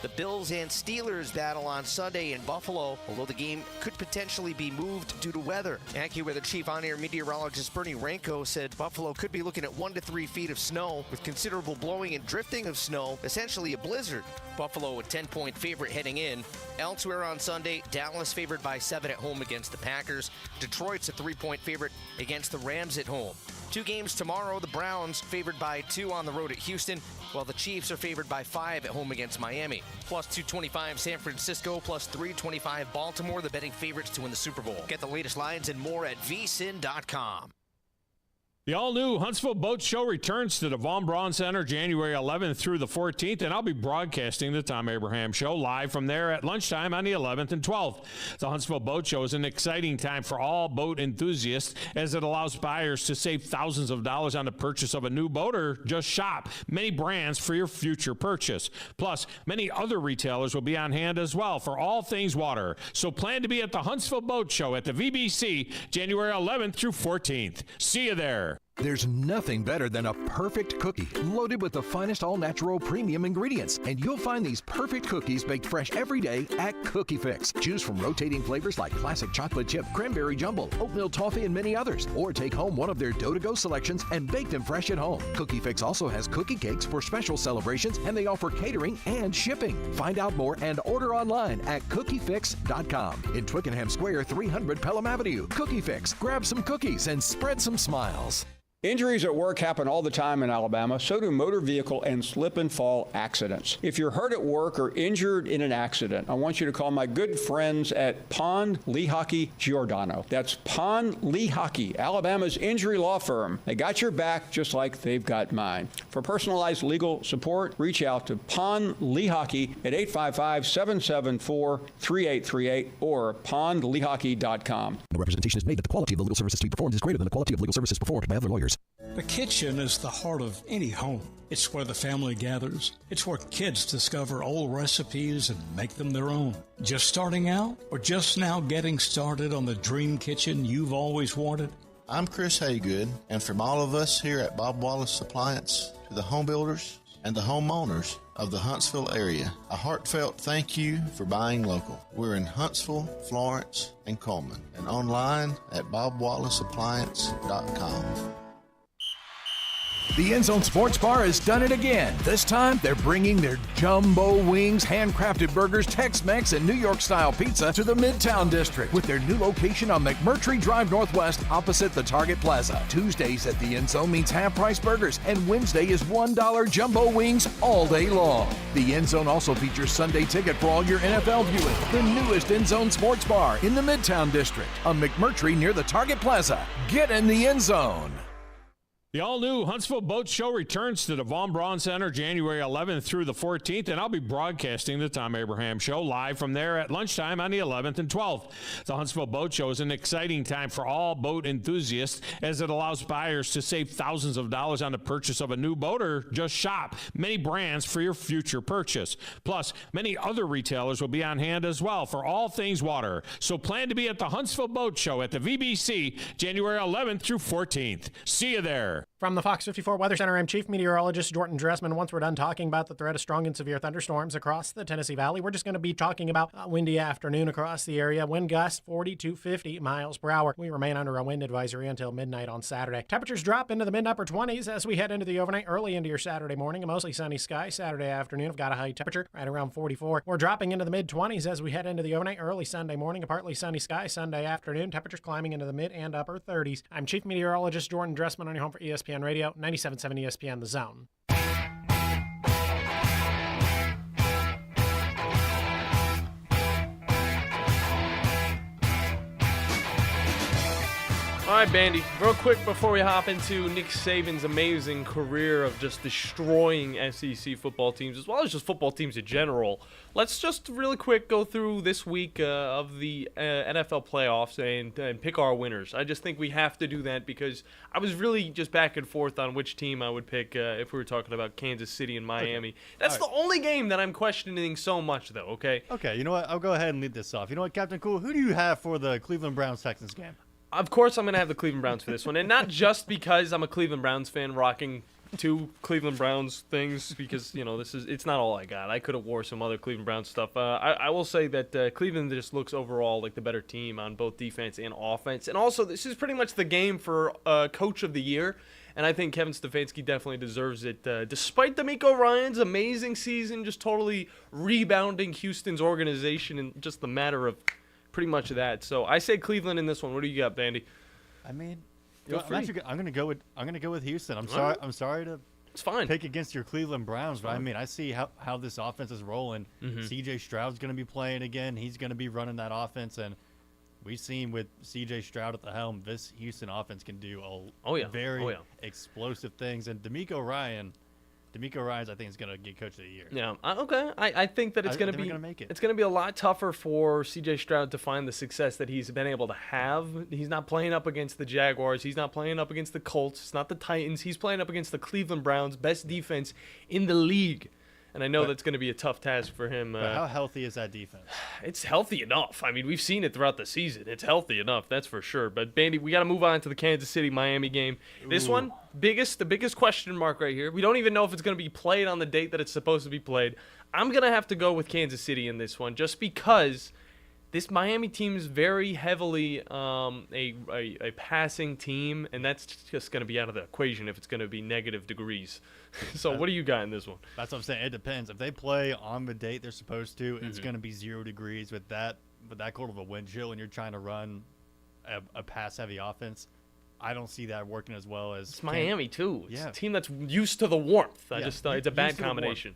The Bills and Steelers battle on Sunday in Buffalo, although the game could potentially be moved due to weather. AccuWeather Chief On-Air Meteorologist Bernie Ranko said Buffalo could be looking at 1 to 3 feet of snow with considerable blowing and drifting of snow, essentially a blizzard. Buffalo a 10-point favorite heading in. Elsewhere on Sunday, Dallas favored by 7 at home against the Packers. Detroit's a 3-point favorite against the Rams at home. 2 games tomorrow, the Browns favored by 2 on the road at Houston, while the Chiefs are favored by 5 at home against Miami. Plus 225 San Francisco, plus 325 Baltimore, the betting favorites to win the Super Bowl. Get the latest lines and more at vsin.com. The all-new Huntsville Boat Show returns to the Von Braun Center January 11th through the 14th, and I'll be broadcasting the Tom Abraham Show live from there at lunchtime on the 11th and 12th. The Huntsville Boat Show is an exciting time for all boat enthusiasts as it allows buyers to save thousands of dollars on the purchase of a new boat or just shop many brands for your future purchase. Plus, many other retailers will be on hand as well for all things water. So plan to be at the Huntsville Boat Show at the VBC January 11th through 14th. See you there. There's nothing better than a perfect cookie loaded with the finest all-natural premium ingredients. And you'll find these perfect cookies baked fresh every day at Cookie Fix. Choose from rotating flavors like classic chocolate chip, cranberry jumble, oatmeal toffee, and many others. Or take home one of their dough-to-go selections and bake them fresh at home. Cookie Fix also has cookie cakes for special celebrations, and they offer catering and shipping. Find out more and order online at cookiefix.com. In Twickenham Square, 300 Pelham Avenue. Cookie Fix. Grab some cookies and spread some smiles. Injuries at work happen all the time in Alabama. So do motor vehicle and slip and fall accidents. If you're hurt at work or injured in an accident, I want you to call my good friends at Pond Lehocky Giordano. That's Pond Lehocky, Alabama's injury law firm. They got your back just like they've got mine. For personalized legal support, reach out to Pond Lehocky at 855-774-3838 or pondlehocky.com. No representation is made that the quality of the legal services to be performed is greater than the quality of legal services performed by other lawyers. The kitchen is the heart of any home. It's where the family gathers. It's where kids discover old recipes and make them their own. Just starting out or just now getting started on the dream kitchen you've always wanted? I'm Chris Haygood, and from all of us here at Bob Wallace Appliance to the home builders and the homeowners of the Huntsville area, a heartfelt thank you for buying local. We're in Huntsville, Florence, and Coleman, and online at bobwallaceappliance.com. The End Zone Sports Bar has done it again. This time, they're bringing their jumbo wings, handcrafted burgers, Tex-Mex, and New York-style pizza to the Midtown District with their new location on McMurtry Drive Northwest opposite the Target Plaza. Tuesdays at the End Zone means half-price burgers, and Wednesday is $1 jumbo wings all day long. The End Zone also features Sunday ticket for all your NFL viewing. The newest End Zone Sports Bar in the Midtown District on McMurtry near the Target Plaza. Get in the End Zone. The all-new Huntsville Boat Show returns to the Von Braun Center January 11th through the 14th, and I'll be broadcasting the Tom Abraham Show live from there at lunchtime on the 11th and 12th. The Huntsville Boat Show is an exciting time for all boat enthusiasts as it allows buyers to save thousands of dollars on the purchase of a new boat or just shop many brands for your future purchase. Plus, many other retailers will be on hand as well for all things water. So plan to be at the Huntsville Boat Show at the VBC January 11th through 14th. See you there. From the Fox 54 Weather Center, I'm Chief Meteorologist Jordan Dressman. Once we're done talking about the threat of strong and severe thunderstorms across the Tennessee Valley, we're just going to be talking about a windy afternoon across the area. Wind gusts 40 to 50 miles per hour. We remain under a wind advisory until midnight on Saturday. Temperatures drop into the mid-upper 20s as we head into the overnight, early into your Saturday morning. A mostly sunny sky. Saturday afternoon, I've got a high temperature right around 44. We're dropping into the mid-20s as we head into the overnight, early Sunday morning. A partly sunny sky. Sunday afternoon, temperatures climbing into the mid and upper 30s. I'm Chief Meteorologist Jordan Dressman on your home for ESPN Radio, 97.7 ESPN The Zone. All right, Bandy, real quick before we hop into Nick Saban's amazing career of just destroying SEC football teams, as well as just football teams in general, let's just really quick go through this week of the NFL playoffs and pick our winners. I just think we have to do that because I was really just back and forth on which team I would pick if we were talking about Kansas City and Miami. Okay. That's the only game that I'm questioning so much, though, okay? Okay, you know what? I'll go ahead and lead this off. You know what, Captain Cool? Who do you have for the Cleveland Browns-Texans game? Of course I'm going to have the Cleveland Browns for this one, and not just because I'm a Cleveland Browns fan rocking two Cleveland Browns things because, you know, it's not all I got. I could have wore some other Cleveland Browns stuff. I will say that Cleveland just looks overall like the better team on both defense and offense, and also this is pretty much the game for Coach of the Year, and I think Kevin Stefanski definitely deserves it. Despite DeMeco Ryans' amazing season, just totally rebounding Houston's organization in just the matter of pretty much that. So I say Cleveland in this one. What do you got, Bandy? I mean, I'm gonna go with Houston. I'm sorry to it's fine. Pick against your Cleveland Browns, but I mean, I see how this offense is rolling. CJ Stroud's gonna be playing again. He's gonna be running that offense, and we've seen with CJ Stroud at the helm, this Houston offense can do very explosive things. And DeMeco Ryans, I think, is going to get Coach of the Year. Yeah, okay. I think that it's going to be it's going to be a lot tougher for C.J. Stroud to find the success that he's been able to have. He's not playing up against the Jaguars. He's not playing up against the Colts. It's not the Titans. He's playing up against the Cleveland Browns, best defense in the league. And I know that's going to be a tough task for him. But how healthy is that defense? It's healthy enough. I mean, we've seen it throughout the season. It's healthy enough, that's for sure. But, Bandy, we got to move on to the Kansas City-Miami game. This one, the biggest question mark right here. We don't even know if it's going to be played on the date that it's supposed to be played. I'm going to have to go with Kansas City in this one just because this Miami team is very heavily a passing team, and that's just going to be out of the equation if it's going to be negative degrees. So what do you got in this one? That's what I'm saying. It depends. If they play on the date they're supposed to, it's going to be 0 degrees with that cold of a wind chill, and you're trying to run a pass-heavy offense. I don't see that working as well as Miami too. It's a team that's used to the warmth. It's a bad combination.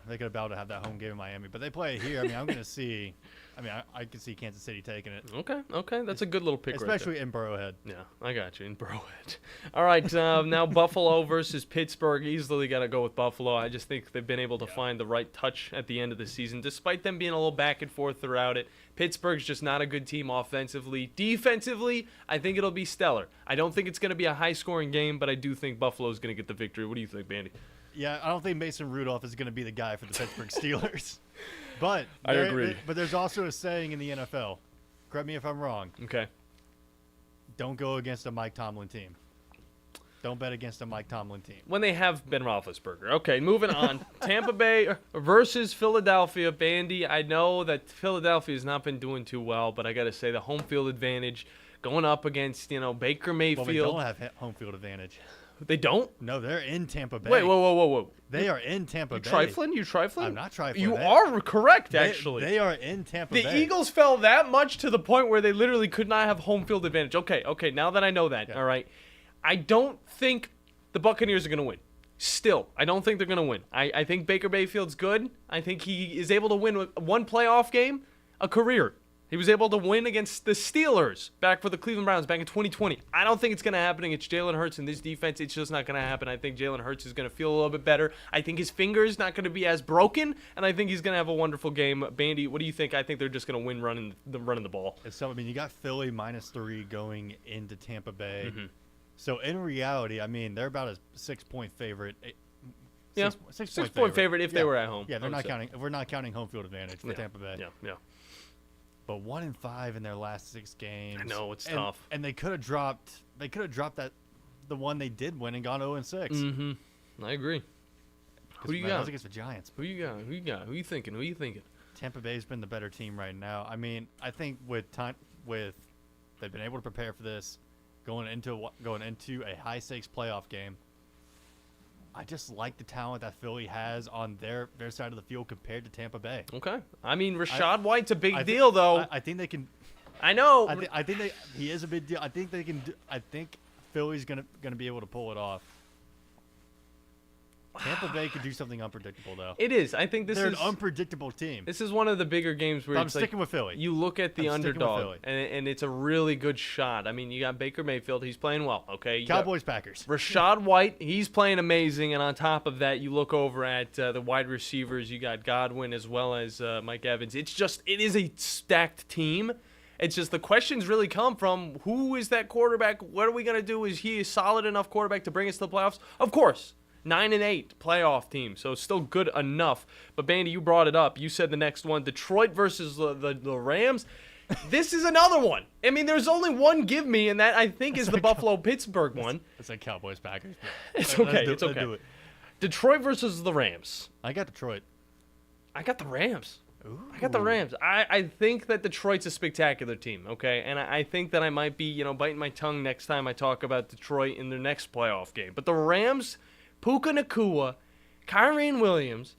They could about to have that home game in Miami, but they play here. I mean, I'm going to see. I mean, I can see Kansas City taking it. Okay, that's a good little pick, especially in Burrowhead. Yeah, I got you in Burrowhead. All right, now Buffalo versus Pittsburgh. Easily got to go with Buffalo. I just think they've been able to find the right touch at the end of the season, despite them being a little back and forth throughout it. Pittsburgh's just not a good team offensively. Defensively, I think it'll be stellar. I don't think it's going to be a high-scoring game, but I do think Buffalo's going to get the victory. What do you think, Bandy? Yeah, I don't think Mason Rudolph is going to be the guy for the Pittsburgh Steelers. But I agree. But there's also a saying in the NFL. Correct me if I'm wrong. Okay. Don't go against a Mike Tomlin team. Don't bet against a Mike Tomlin team. When they have Ben Roethlisberger. Okay, moving on. Tampa Bay versus Philadelphia. Bandy, I know that Philadelphia has not been doing too well, but I got to say the home field advantage going up against, Baker Mayfield. Well, they don't have home field advantage. They don't? No, they're in Tampa Bay. Wait, whoa. They are in Tampa Bay. You trifling? I'm not trifling. You are correct, actually. They are in Tampa Bay. The Eagles fell that much to the point where they literally could not have home field advantage. Okay, now that I know that, all right. I don't think the Buccaneers are going to win. Still, I don't think they're going to win. I think Baker Mayfield's good. I think he is able to win one playoff game a career. He was able to win against the Steelers back for the Cleveland Browns back in 2020. I don't think it's going to happen against Jalen Hurts in this defense. It's just not going to happen. I think Jalen Hurts is going to feel a little bit better. I think his finger's not going to be as broken, and I think he's going to have a wonderful game. Bandy, what do you think? I think they're just going to win running the ball. So, I mean, you got Philly -3 going into Tampa Bay. So, in reality, I mean, they're about a 6-point favorite. Six-point favorite if they were at home. Yeah, they're not counting. We're not counting home field advantage for Tampa Bay. Yeah. But 1-5 in their last 6 games. I know it's tough. And they could have dropped. They could have dropped the one they did win and gone 0-6. I agree. Who do you got? That was against the Giants. Who you got? Who you thinking? Tampa Bay's been the better team right now. I mean, I think they've been able to prepare for this, going into a high stakes playoff game. I just like the talent that Philly has on their side of the field compared to Tampa Bay. Okay. I mean, Rashad White's a big deal, though. I think they can. I know. I think he is a big deal. I think they can. I think Philly's gonna be able to pull it off. Tampa Bay could do something unpredictable, though. It is. I think they're an unpredictable team. This is one of the bigger games where I'm sticking with Philly. You look at the underdog, and it's a really good shot. I mean, you got Baker Mayfield. He's playing well, okay? Cowboys, Packers. Rashad White, he's playing amazing. And on top of that, you look over at the wide receivers. You got Godwin as well as Mike Evans. It is a stacked team. It's just the questions really come from who is that quarterback? What are we going to do? Is he a solid enough quarterback to bring us to the playoffs? Of course. 9-8 playoff team, so still good enough. But Bandy, you brought it up. You said the next one, Detroit versus the Rams. This is another one. I mean, there's only one give me, and that I think is the Buffalo-Pittsburgh one. It's like Cowboys, Packers. It's okay. It's okay. Detroit versus the Rams. I got Detroit. I got the Rams. Ooh. I got the Rams. I think that Detroit's a spectacular team, okay? And I think that I might be, biting my tongue next time I talk about Detroit in their next playoff game. But the Rams, Puka Nacua, Kyren Williams,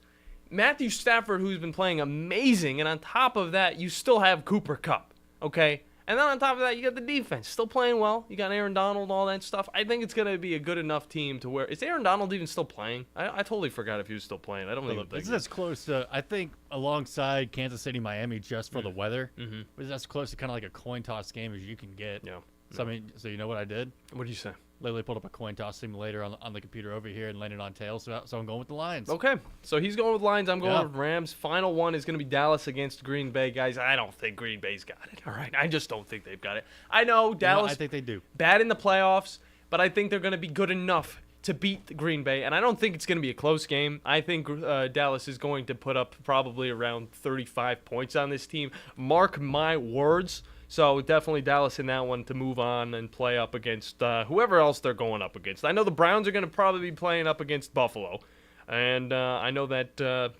Matthew Stafford, who's been playing amazing, and on top of that, you still have Cooper Kupp, okay? And then on top of that, you got the defense, still playing well. You got Aaron Donald, all that stuff. I think it's going to be a good enough team to where – is Aaron Donald even still playing? I totally forgot if he was still playing. I don't even think this is as close to – I think alongside Kansas City, Miami, just for the weather, but that's close to kind of like a coin toss game as you can get. Yeah. So, I mean, so you know what I did? What did you say? Literally pulled up a coin toss simulator on the computer over here and landed on tails, so I'm going with the Lions. Okay, so he's going with Lions. I'm going with Rams. Final one is going to be Dallas against Green Bay. Guys, I don't think Green Bay's got it. All right, I just don't think they've got it. I know Dallas. I think they do. Bad in the playoffs, but I think they're going to be good enough to beat Green Bay, and I don't think it's going to be a close game. I think Dallas is going to put up probably around 35 points on this team. Mark my words. So definitely Dallas in that one to move on and play up against whoever else they're going up against. I know the Browns are going to probably be playing up against Buffalo. And I know that, I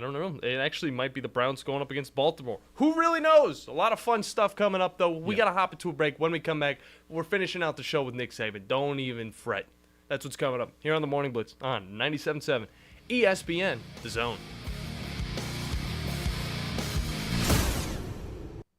don't know. It actually might be the Browns going up against Baltimore. Who really knows? A lot of fun stuff coming up, though. We got to hop into a break. When we come back, we're finishing out the show with Nick Saban. Don't even fret. That's what's coming up here on the Morning Blitz on 97.7 ESPN, The Zone.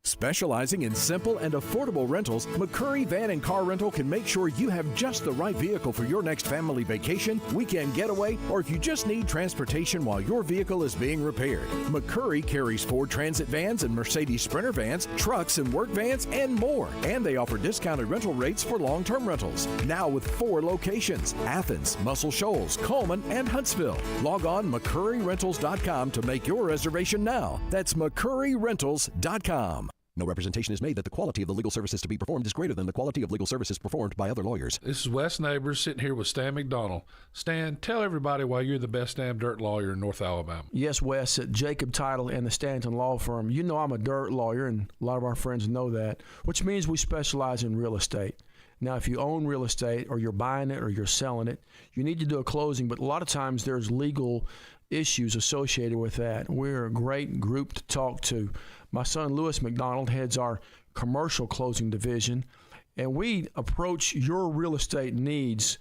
Specializing in simple and affordable rentals, McCurry Van and Car Rental can make sure you have just the right vehicle for your next family vacation, weekend getaway, or if you just need transportation while your vehicle is being repaired. McCurry carries Ford Transit vans and Mercedes Sprinter vans, trucks and work vans, and more. And they offer discounted rental rates for long-term rentals. Now with 4 locations: Athens, Muscle Shoals, Coleman, and Huntsville. Log on McCurryRentals.com to make your reservation now. That's McCurryRentals.com. No representation is made that the quality of the legal services to be performed is greater than the quality of legal services performed by other lawyers. This is Wes Neighbors sitting here with Stan McDonald. Stan, tell everybody why you're the best damn dirt lawyer in North Alabama. Yes, Wes, at Jacob Title and the Stanton Law Firm. You know I'm a dirt lawyer, and a lot of our friends know that, which means we specialize in real estate. Now, if you own real estate or you're buying it or you're selling it, you need to do a closing, but a lot of times there's legal issues associated with that. We're a great group to talk to. My son, Lewis McDonald, heads our commercial closing division, and we approach your real estate needs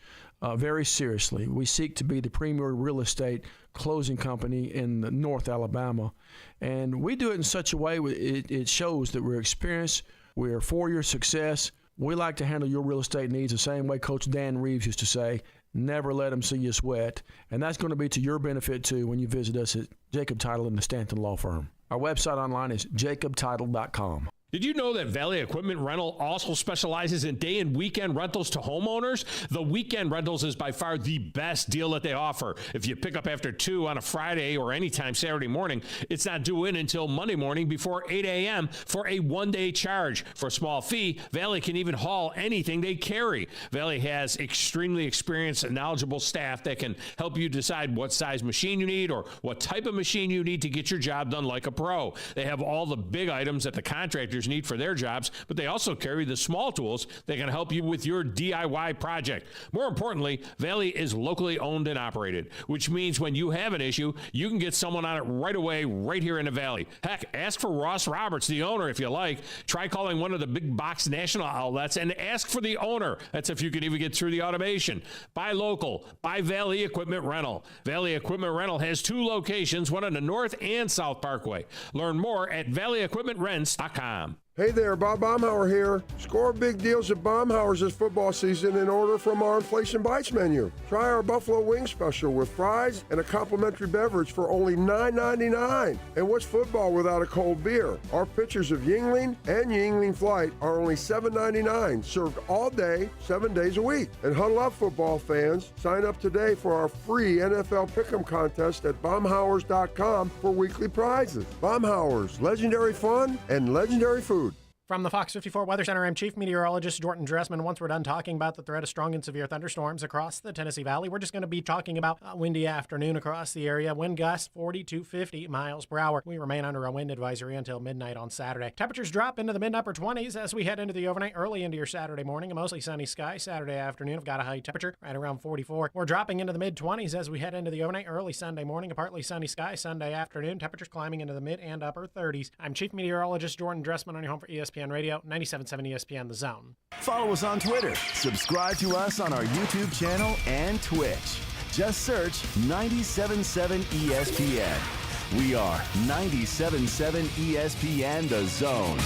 very seriously. We seek to be the premier real estate closing company in North Alabama, and we do it in such a way it shows that we're experienced, we're for your success. We like to handle your real estate needs the same way Coach Dan Reeves used to say, never let them see you sweat. And that's going to be to your benefit, too, when you visit us at Jacob Title and the Stanton Law Firm. Our website online is jacobtitle.com. Did you know that Valley Equipment Rental also specializes in day and weekend rentals to homeowners? The weekend rentals is by far the best deal that they offer. If you pick up after 2 on a Friday or anytime Saturday morning, it's not due in until Monday morning before 8 a.m. for a one-day charge. For a small fee, Valley can even haul anything they carry. Valley has extremely experienced and knowledgeable staff that can help you decide what size machine you need or what type of machine you need to get your job done like a pro. They have all the big items that the contractors need for their jobs, but they also carry the small tools that can help you with your DIY project. More importantly, Valley is locally owned and operated, which means when you have an issue, you can get someone on it right away, right here in the Valley. Heck, ask for Ross Roberts, the owner, if you like. Try calling one of the big box national outlets and ask for the owner. That's if you can even get through the automation. Buy local. Buy Valley Equipment Rental. Valley Equipment Rental has 2 locations, one on the North and South Parkway. Learn more at valleyequipmentrents.com. Hey there, Bob Baumhauer here. Score big deals at Baumhauer's this football season and order from our Inflation Bites menu. Try our Buffalo Wing Special with fries and a complimentary beverage for only $9.99. And what's football without a cold beer? Our pitchers of Yingling and Yingling Flight are only $7.99, served all day, 7 days a week. And huddle up, football fans. Sign up today for our free NFL Pick'em contest at Baumhauers.com for weekly prizes. Baumhauers, legendary fun and legendary food. From the Fox 54 Weather Center, I'm Chief Meteorologist Jordan Dressman. Once we're done talking about the threat of strong and severe thunderstorms across the Tennessee Valley, we're just going to be talking about a windy afternoon across the area. Wind gusts 40 to 50 miles per hour. We remain under a wind advisory until midnight on Saturday. Temperatures drop into the mid-upper 20s as we head into the overnight, early into your Saturday morning. A mostly sunny sky. Saturday afternoon, I've got a high temperature right around 44. We're dropping into the mid-20s as we head into the overnight, early Sunday morning. A partly sunny sky. Sunday afternoon, temperatures climbing into the mid and upper 30s. I'm Chief Meteorologist Jordan Dressman on your home for ESPN Radio, 97.7 ESPN The Zone. Follow us on Twitter. Subscribe to us on our YouTube channel and Twitch. Just search 97.7 ESPN. We are 97.7 ESPN The Zone.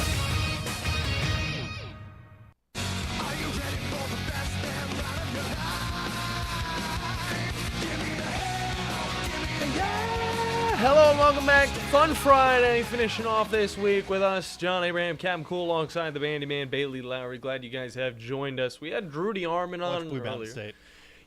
Hello and welcome back to Fun Friday, finishing off this week with us, John Abraham, Captain Cool, alongside the Bandiman, Bailey Lowery. Glad you guys have joined us. We had Drudy Armin on Blue Mountain earlier. State.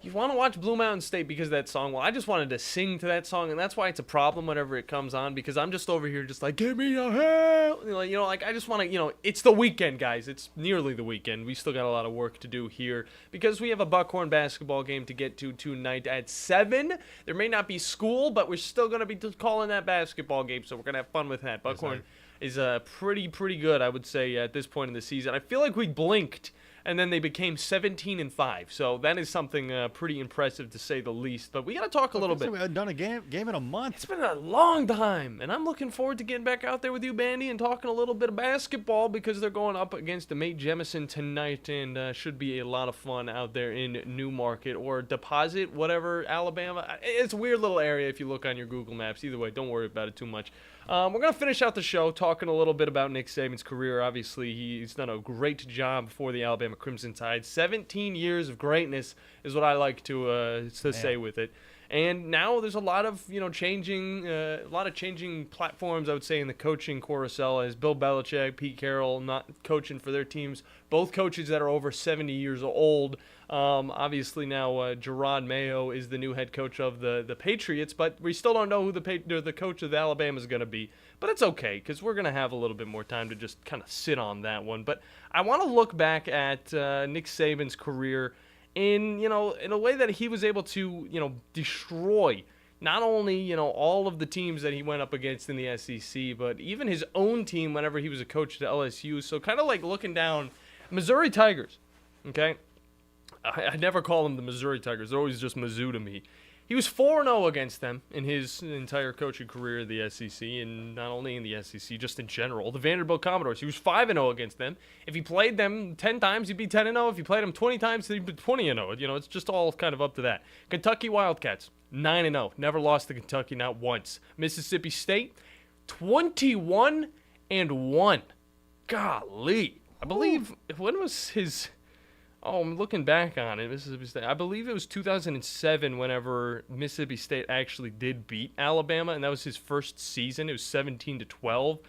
You want to watch Blue Mountain State because of that song? Well, I just wanted to sing to that song, and that's why it's a problem whenever it comes on, because I'm just over here just like, give me a hell! I just want to, it's the weekend, guys. It's nearly the weekend. We still got a lot of work to do here because we have a Buckhorn basketball game to get to tonight at 7. There may not be school, but we're still going to be calling that basketball game, so we're going to have fun with that. Buckhorn is pretty good, I would say, at this point in the season. I feel like we blinked, and then they became 17-5. So that is something pretty impressive to say the least. But we got to talk a little bit. We haven't done a game in a month. It's been a long time, and I'm looking forward to getting back out there with you, Bandy, and talking a little bit of basketball because they're going up against the Mate Jemison tonight, and should be a lot of fun out there in Newmarket or Deposit, whatever, Alabama. It's a weird little area if you look on your Google Maps. Either way, don't worry about it too much. We're going to finish out the show talking a little bit about Nick Saban's career. Obviously, he's done a great job for the Alabama Crimson Tide. 17 years of greatness is what I like to say with it. And now there's a lot of changing platforms, I would say, in the coaching carousel, as Bill Belichick, Pete Carroll not coaching for their teams, both coaches that are over 70 years old. Obviously now Gerard Mayo is the new head coach of the Patriots, but we still don't know who the coach of Alabama is going to be. But it's okay because we're going to have a little bit more time to just kind of sit on that one. But I want to look back at Nick Saban's career in a way that he was able to destroy not only all of the teams that he went up against in the SEC, but even his own team whenever he was a coach at LSU. So kind of like looking down Missouri Tigers, okay? I never call them the Missouri Tigers. They're always just Mizzou to me. He was 4-0 against them in his entire coaching career in the SEC, and not only in the SEC, just in general. The Vanderbilt Commodores, he was 5-0 against them. If he played them 10 times, he'd be 10-0. If he played them 20 times, he'd be 20-0. It's just all kind of up to that. Kentucky Wildcats, 9-0. Never lost to Kentucky, not once. Mississippi State, 21-1. Golly. I believe, when was his... Oh, I'm looking back on it. Mississippi State. I believe it was 2007 whenever Mississippi State actually did beat Alabama, and that was his first season. It was 17-12.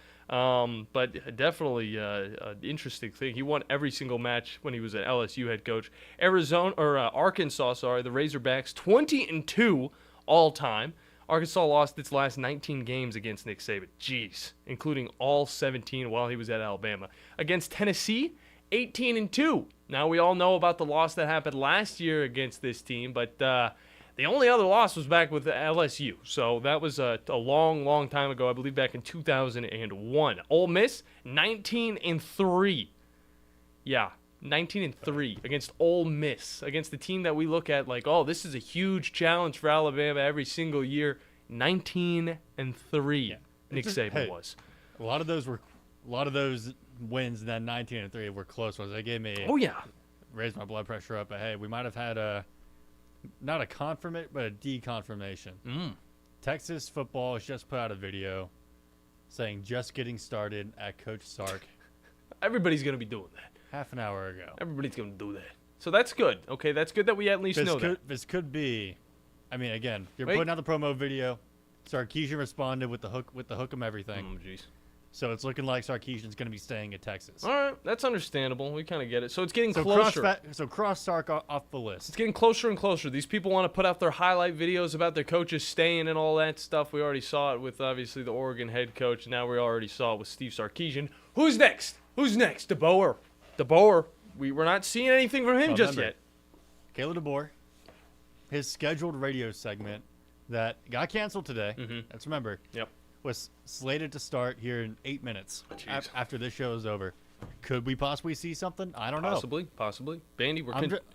But definitely an interesting thing. He won every single match when he was an LSU head coach. Arkansas, the Razorbacks, 20-2 all time. Arkansas lost its last 19 games against Nick Saban. Jeez, including all 17 while he was at Alabama. Against Tennessee, 18-2. Now, we all know about the loss that happened last year against this team, but the only other loss was back with LSU. So that was a long, long time ago, I believe back in 2001. Ole Miss, 19-3. Yeah, 19-3 against Ole Miss, against the team that we look at like, oh, this is a huge challenge for Alabama every single year. 19-3, yeah, Nick Saban was. A lot of those wins in that 19-3 were close ones. They gave me raised my blood pressure up. But hey, we might have had not a confirmation, but a deconfirmation. Texas football has just put out a video saying just getting started at Coach Sark. Everybody's going to be doing that. half an hour ago. Everybody's going to do that. So that's good. Okay, that's good that we at least know that. This could be. I mean, again, you're Wait. putting out the promo video. Sarkisian responded with the hook'em everything. Oh, jeez. So it's looking like Sarkisian's going to be staying at Texas. All right, that's understandable. We kind of get it. So it's getting So closer. cross Sark off the list. It's getting closer and closer. These people want to put out their highlight videos about their coaches staying and all that stuff. We already saw it with, obviously, the Oregon head coach. Now we already saw it with Steve Sarkisian. Who's next? DeBoer. We're not seeing anything from him just yet. Caleb DeBoer, his scheduled radio segment that got canceled today, let's remember, was slated to start here in 8 minutes after this show is over. Could we possibly see something? I don't know. Possibly. Bandy,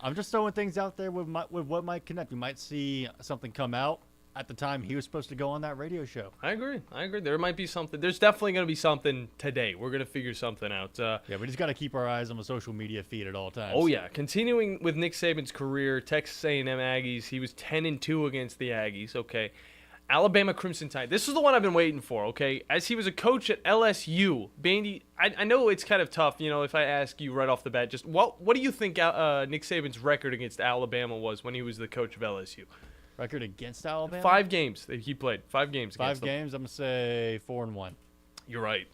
I'm just throwing things out there with what might connect. We might see something come out at the time he was supposed to go on that radio show. I agree. There might be something. There's definitely going to be something today. We're going to figure something out. Yeah, we just got to keep our eyes on the social media feed at all times. Oh, yeah. Continuing with Nick Saban's career, Texas A&M Aggies, he was 10-2 against the Aggies. Okay. Alabama Crimson Tide. This is the one I've been waiting for, okay? As he was a coach at LSU, Bandy, I know it's kind of tough, if I ask you right off the bat, just what do you think Nick Saban's record against Alabama was when he was the coach of LSU? Record against Alabama? 5 games that he played. 5 games. 5 games. I'm gonna say 4-1. You're right.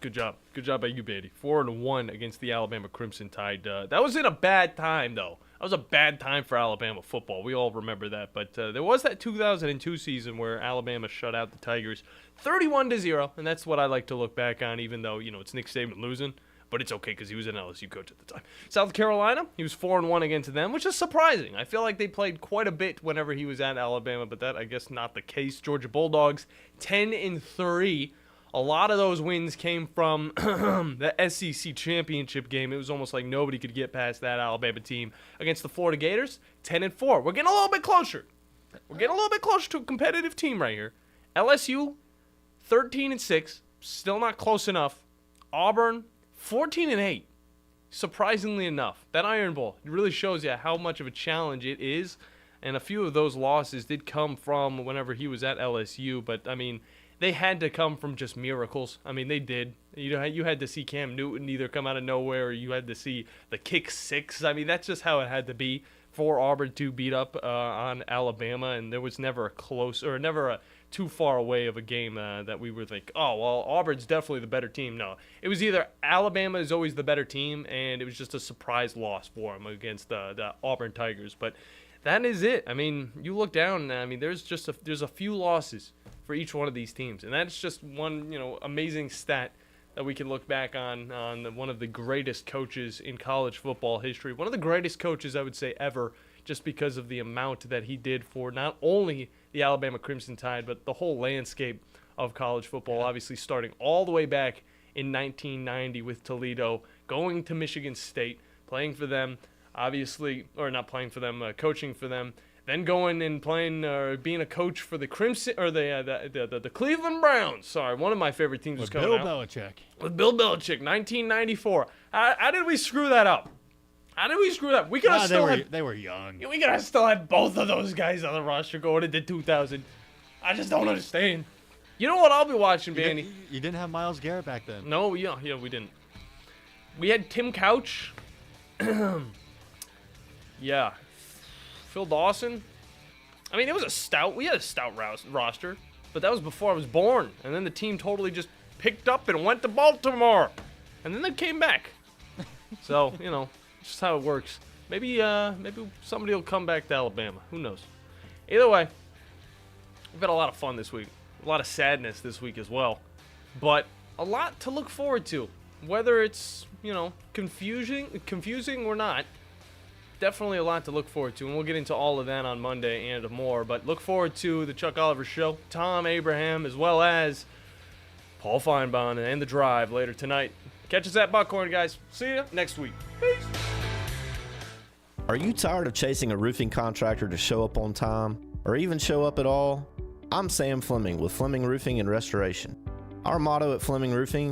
Good job. Good job by you, Bandy. 4-1 against the Alabama Crimson Tide. That was in a bad time, though. That was a bad time for Alabama football. We all remember that. But there was that 2002 season where Alabama shut out the Tigers 31-0, and that's what I like to look back on, even though it's Nick Saban losing. But it's okay because he was an LSU coach at the time. South Carolina, he was 4-1 against them, which is surprising. I feel like they played quite a bit whenever he was at Alabama, but that, I guess, not the case. Georgia Bulldogs, 10-3. A lot of those wins came from the SEC championship game. It was almost like nobody could get past that Alabama team. Against the Florida Gators, 10-4. We're getting a little bit closer. We're getting a little bit closer to a competitive team right here. LSU, 13-6. Still not close enough. Auburn, 14-8. Surprisingly enough, that Iron Bowl, it really shows you how much of a challenge it is. And a few of those losses did come from whenever he was at LSU. But, I mean, they had to come from just miracles. I mean, they did. You had to see Cam Newton either come out of nowhere or you had to see the kick 6. I mean, that's just how it had to be for Auburn to beat up on Alabama. And there was never a too far away of a game that we were like, oh, well, Auburn's definitely the better team. No, it was either Alabama is always the better team, and it was just a surprise loss for them against the Auburn Tigers. But that is it. I mean, you look down, I mean, there's a few losses for each one of these teams, and that's just one amazing stat that we can look back on one of the greatest coaches in college football history, one of the greatest coaches I would say ever, just because of the amount that he did for not only the Alabama Crimson Tide, but the whole landscape of college football, obviously starting all the way back in 1990 with Toledo, going to Michigan State, playing for them, obviously, or not playing for them, coaching for them, then going and playing being a coach for the Crimson or the Cleveland Browns. Sorry, one of my favorite teams was coming out. With Bill Belichick, 1994. How did we screw that up? How did we screw that? We could have they were young. We could have still had both of those guys on the roster going into 2000. I just don't understand. You know what I'll be watching, Bandy? You didn't have Myles Garrett back then. No, yeah, we didn't. We had Tim Couch. Yeah. Phil Dawson. I mean, we had a stout roster, but that was before I was born. And then the team totally just picked up and went to Baltimore. And then they came back. So, just how it works. Maybe somebody will come back to Alabama. Who knows? Either way, we've had a lot of fun this week. A lot of sadness this week as well. But a lot to look forward to. Whether it's, confusing or not, definitely a lot to look forward to. And we'll get into all of that on Monday and more. But look forward to the Chuck Oliver Show, Tom Abraham, as well as Paul Feinbaum and The Drive later tonight. Catch us at Buckhorn, guys. See you next week. Peace. Are you tired of chasing a roofing contractor to show up on time or even show up at all? I'm Sam Fleming with Fleming Roofing and Restoration. Our motto at Fleming Roofing